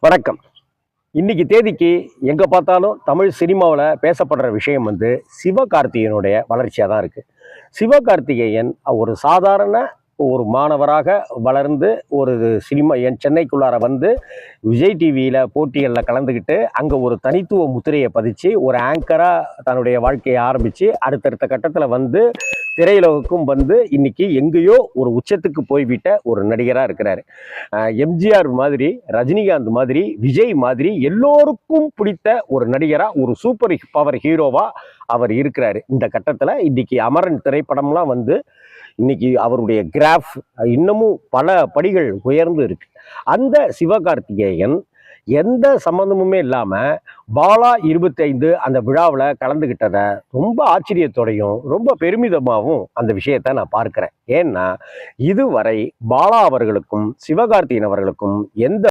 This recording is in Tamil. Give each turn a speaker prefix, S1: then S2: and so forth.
S1: வணக்கம். இன்னைக்கு தேதிக்கு எங்க பார்த்தாலும் தமிழ் சினிமாவில் பேசப்படுற விஷயம் சிவகார்த்திகேயனுடைய வளர்ச்சியாக தான் இருக்கு. சிவகார்த்திகேயன் ஒரு சாதாரண ஒரு மாணவராக வளர்ந்து ஒரு சென்னைக்குள்ளார விஜய் டிவியில் போட்டிகளில் கலந்துக்கிட்டு அங்கே ஒரு தனித்துவ முத்திரையை பதிச்சு ஒரு ஆங்கராக தன்னுடைய வாழ்க்கையை ஆரம்பித்து அடுத்தடுத்த கட்டத்தில் திரையுலகுக்கும் இன்னைக்கு எங்கேயோ ஒரு உச்சத்துக்கு போய்விட்ட ஒரு நடிகராக இருக்கிறாரு. எம்ஜிஆர் மாதிரி, ரஜினிகாந்த் மாதிரி, விஜய் மாதிரி எல்லோருக்கும் பிடித்த ஒரு நடிகராக, ஒரு சூப்பர் பவர் ஹீரோவாக அவர் இருக்கிறாரு. இந்த கட்டத்தில் இன்னைக்கு அமரன் திரைப்படம்லாம் இன்னைக்கு அவருடைய கிராஃப் இன்னமும் பல படிகள் உயர்ந்து இருக்கு. அந்த சிவகார்த்திகேயன் எந்த சம்மந்தமுமே இல்லாமல் பாலா 25 அந்த விழாவில் கலந்துக்கிட்டதை ரொம்ப ஆச்சரியத்தோடையும் ரொம்ப பெருமிதமாகவும் அந்த விஷயத்தை நான் பார்க்கிறேன். ஏன்னா இதுவரை பாலா அவர்களுக்கும் சிவகார்த்திகேயன் அவர்களுக்கும் எந்த